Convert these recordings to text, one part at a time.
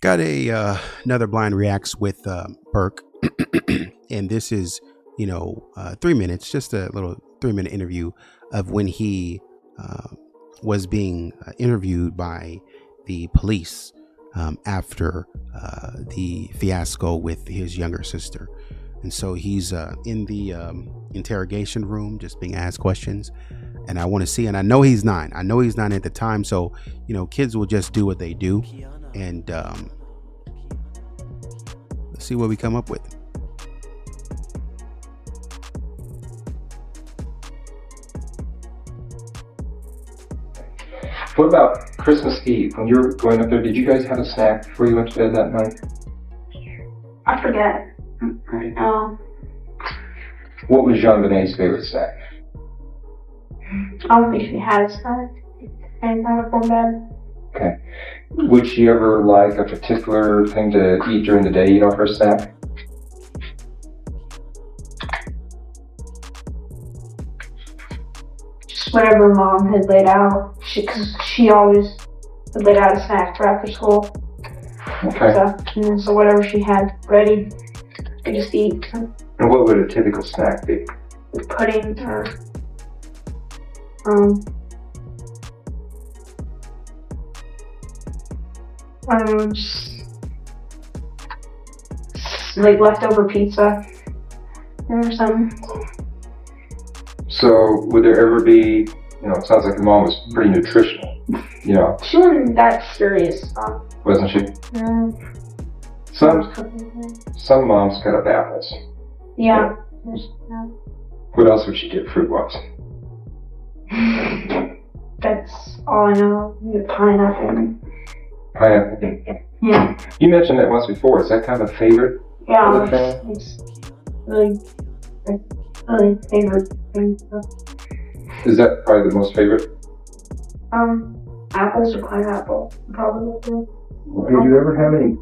Got a another blind reacts with Burke, and this is 3 minutes, just a little 3 minute interview of when he uh, was being interviewed by the police after the fiasco with his younger sister, and so he's in the interrogation room, just being asked questions. And I want to see, and I know he's nine. I know he's nine at the time, so kids will just do what they do, and let's see what we come up with. What about Christmas Eve? When you were going up there, did you guys have a snack before you went to bed that night? I forget. Okay. What was Jean Benet's favorite snack? I don't think she had a snack. And I was going to bed. Okay. Would she ever like a particular thing to eat during the day, for a snack? Just whatever mom had laid out. Because she always laid out a snack for after school. Okay. So whatever she had ready, I just eat. And what would a typical snack be? Pudding or I don't know, just like leftover pizza or something. So would there ever be, it sounds like your mom was pretty nutritional, She wasn't that serious. wasn't she? Some moms cut up apples. Yeah. What else would she get fruit-wise? That's all I know. Pineapple. Pineapple. Yeah. You mentioned that once before. Is that kind of a favorite? Yeah, it's really favorite thing. Is that probably the most favorite? Apples or pineapple, probably. Did you ever have any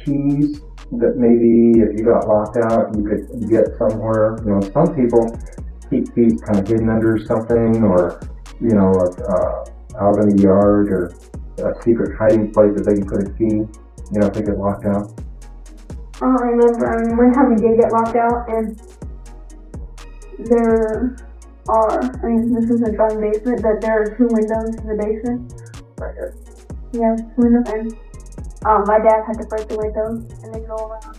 keys that maybe if you got locked out you could get somewhere? Some people keep keys kind of hidden under something, or out in the yard, or a secret hiding place that they can put a key. If they get locked out. I don't remember. One time we did get locked out, and there are. This is a drawing basement. That there are two windows in the basement. Yeah, two windows, and my dad had to break the windows, and they go around.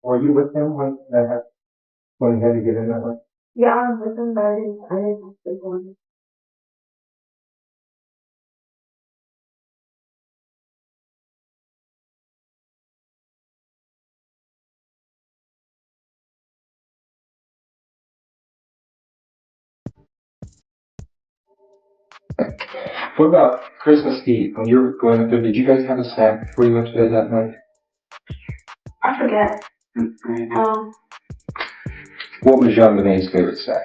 Were you with him when he had to get in that way? Yeah, I was with them, but I didn't actually go in. What about Christmas Eve? When you were going up there, did you guys have a snack before you went to bed that night? I forget. What was Jean Benet's favorite snack?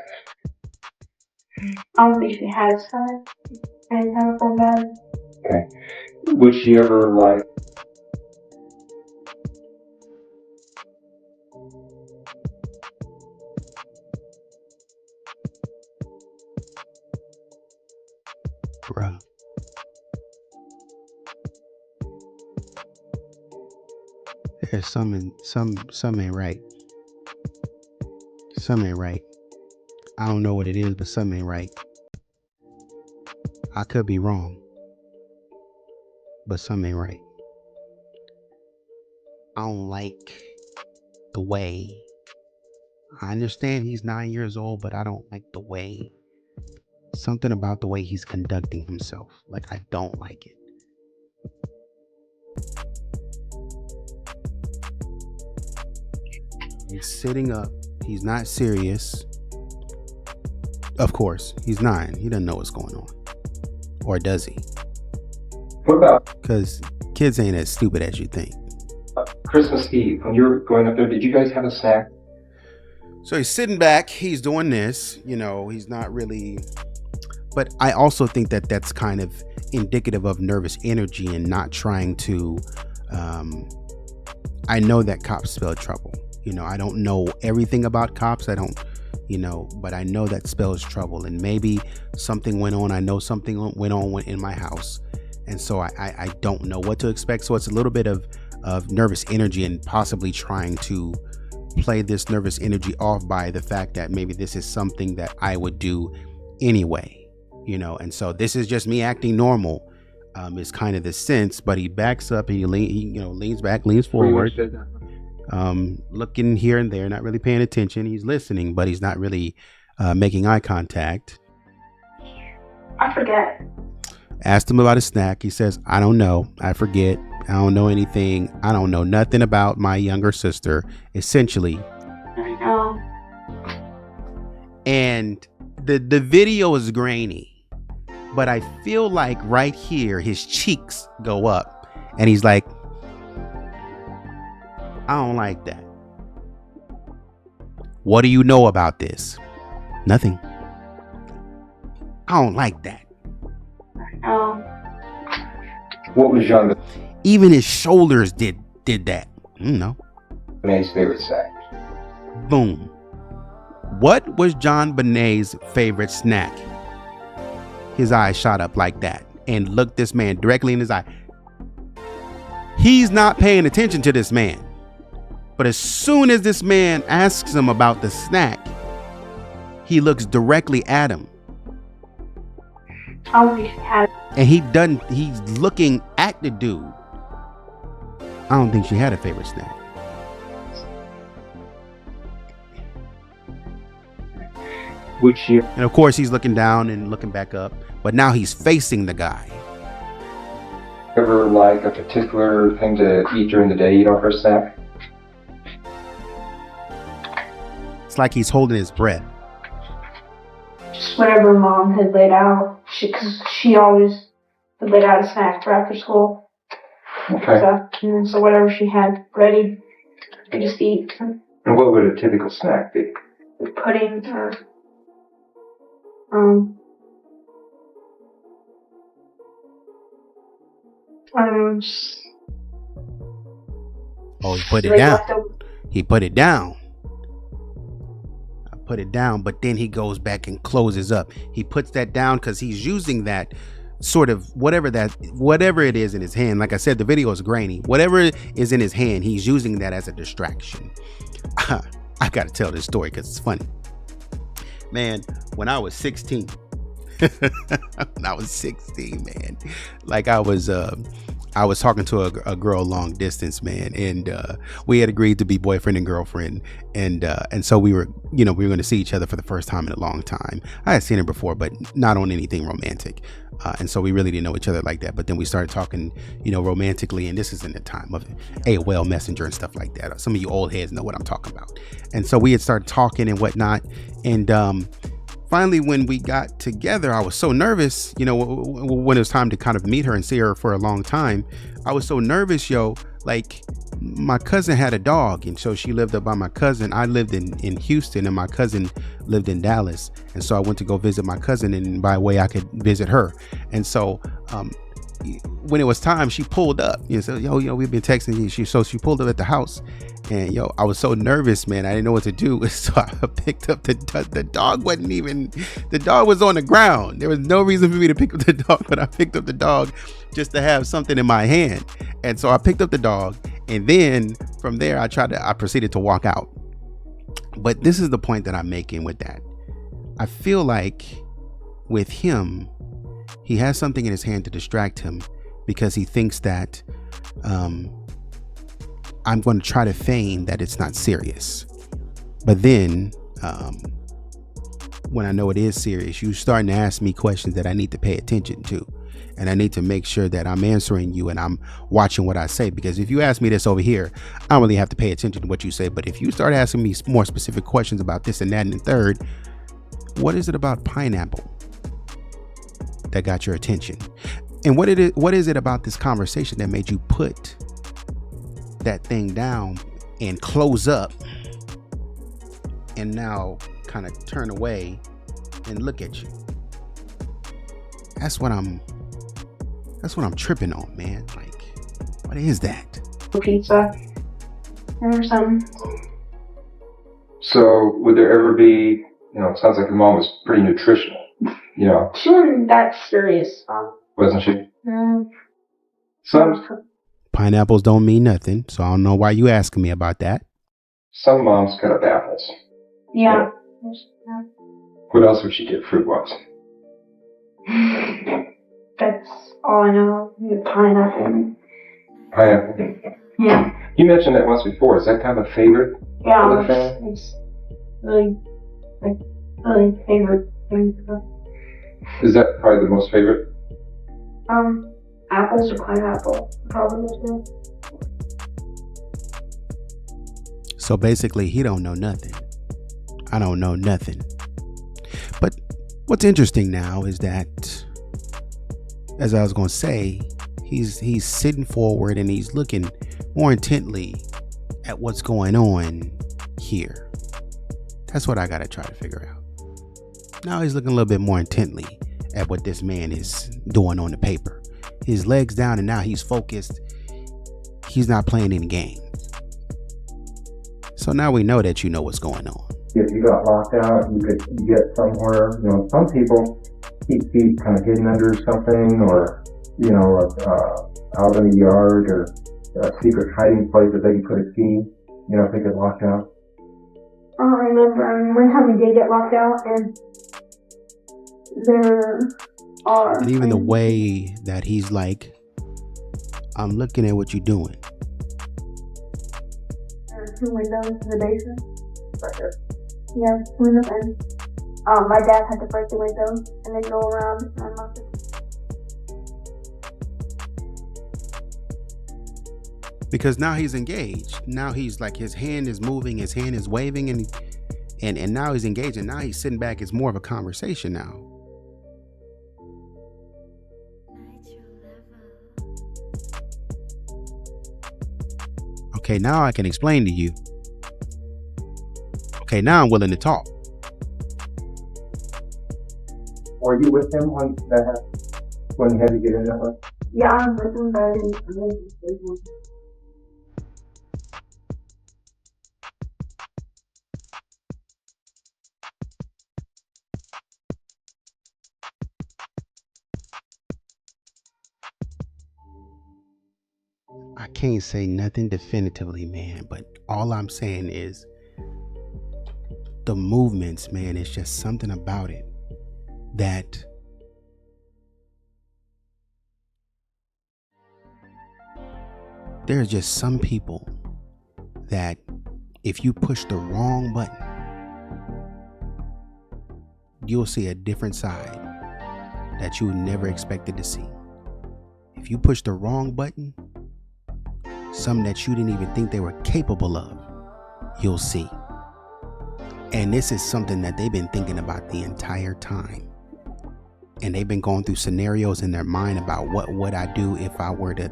I don't think she had a snack. And I was going to bed. Okay. Would she ever like Bruh. There's some ain't right. Some ain't right. I don't know what it is, but some ain't right. I could be wrong, but some ain't right. I don't like the way. I understand he's 9 years old, but I don't like the way. Something about the way he's conducting himself. Like, I don't like it. He's sitting up. He's not serious. Of course, he's 9. He doesn't know what's going on. Or does he? what about Because kids ain't as stupid as you think. Christmas Eve? When you were going up there, did you guys have a snack? So he's sitting back. He's doing this. He's not really But I also think that that's kind of indicative of nervous energy and not trying to, I know that cops spell trouble. I don't know everything about cops. I don't, but I know that spells trouble, and maybe something went on. I know something went on in my house. And so I don't know what to expect. So it's a little bit of nervous energy and possibly trying to play this nervous energy off by the fact that maybe this is something that I would do anyway, and so this is just me acting normal, is kind of the sense. But he backs up and he leans back, leans forward, looking here and there, not really paying attention. He's listening, but he's not really making eye contact. I forget. Asked him about a snack. He says, I don't know. I forget. I don't know anything. I don't know nothing about my younger sister, essentially. I know. And the video is grainy, but I feel like right here his cheeks go up and he's like, I don't like that. What do you know about this? Nothing. I don't like that. What was Jean Even his shoulders did that. No. Benet's favorite snack? Boom. What was John Benet's favorite snack? His eyes shot up like that and looked this man directly in his eye. He's not paying attention to this man. But as soon as this man asks him about the snack, he looks directly at him. And he's looking at the dude. I don't think she had a favorite snack. Would she And of course he's looking down and looking back up, but now he's facing the guy. ever like a particular thing to eat during the day you don't her snack? It's like he's holding his breath. Just whatever mom had laid out. Because she always had laid out a snack for after school. Okay. So whatever she had ready, I just eat. And what would a typical snack be? Pudding or just Oh, he put it like down. leftover. He put it down. I put it down, but then he goes back and closes up. He puts that down because he's using that sort of whatever it is in his hand. Like I said, the video is grainy. Whatever is in his hand, he's using that as a distraction. I gotta tell this story because it's funny. Man, when I was 16, man, like I was talking to a girl long distance, man, and we had agreed to be boyfriend and girlfriend, and so we were going to see each other for the first time in a long time. I had seen her before, but not on anything romantic, and so we really didn't know each other like that. But then we started talking, romantically, and this is in the time of AOL Messenger and stuff like that. Some of you old heads know what I'm talking about. And so we had started talking and whatnot, and finally, when we got together, I was so nervous, when it was time to kind of meet her and see her for a long time. I was so nervous, like my cousin had a dog, and so she lived up by my cousin. I lived in Houston and my cousin lived in Dallas. And so I went to go visit my cousin, and by way I could visit her. And so when it was time, she pulled up, so we've been texting. She pulled up at the house, and I was so nervous, man. I didn't know what to do. So I picked up the dog. The dog was on the ground. There was no reason for me to pick up the dog, but I picked up the dog just to have something in my hand. And so I picked up the dog, and then from there I proceeded to walk out. But this is the point that I'm making with that. I feel like with him, he has something in his hand to distract him because he thinks that I'm going to try to feign that it's not serious. But then when I know it is serious, you're starting to ask me questions that I need to pay attention to. And I need to make sure that I'm answering you and I'm watching what I say. Because if you ask me this over here, I don't really have to pay attention to what you say. But if you start asking me more specific questions about this and that and the third, what is it about pineapple that got your attention? And what is it about this conversation that made you put that thing down and close up and now kind of turn away and look at you? That's what I'm tripping on, man. Like, what is that? Pizza or something. So would there ever be, it sounds like your mom was pretty nutritional, She wasn't that serious. wasn't she? Mm, Some Pineapples don't mean nothing, so I don't know why you asking me about that. some moms cut up apples. yeah. What else would she get fruit-wise? That's all I know. Pineapple. Pineapple. Yeah. You mentioned that once before. Is that kind of a favorite? Yeah, For the family? it's really, really favorite thing. Is that probably the most favorite? Apples or pineapple. Probably the So basically, he don't know nothing. I don't know nothing. But what's interesting now is that, as I was going to say, he's sitting forward and he's looking more intently at what's going on here. That's what I got to try to figure out. Now he's looking a little bit more intently at what this man is doing on the paper. His legs down and now he's focused. He's not playing any games. So now we know that you know what's going on. If you got locked out, you could get somewhere. Some people keep keys kind of hidden under something, or out in the yard, or a secret hiding place that they can put a key. If they get locked out. I remember one time we did get locked out, and there are. And even the way that he's like, I'm looking at what you're doing. There are 2 windows in the basement. Yeah, 2 windows, and my dad had to break the windows and then go around and unlock it. Because now he's engaged. Now he's like, his hand is moving, his hand is waving, and now he's engaged, and now he's sitting back. It's more of a conversation now. Okay, now I can explain to you. Okay, now I'm willing to talk. Were you with him when he had to get in that way? Yeah, I was with him, but I didn't. I can't say nothing definitively, man, but all I'm saying is the movements, man, it's just something about it that there's just some people that if you push the wrong button, you'll see a different side that you never expected to see. If you push the wrong button, something that you didn't even think they were capable of, you'll see. And this is something that they've been thinking about the entire time. And they've been going through scenarios in their mind about what would I do if I were to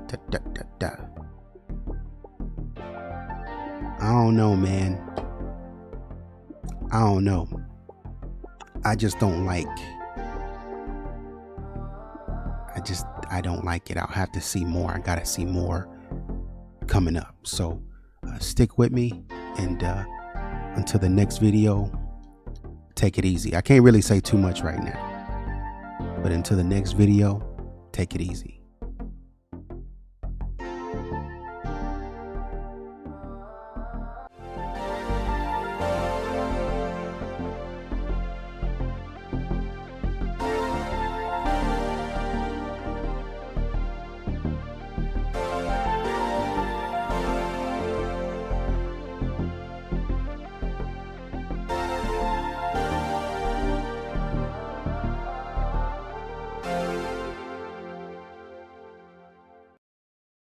I don't know, man. I don't know. I just don't like. I don't like it. I'll have to see more. I gotta see more coming up. So stick with me, and until the next video, take it easy. I can't really say too much right now, but until the next video, take it easy.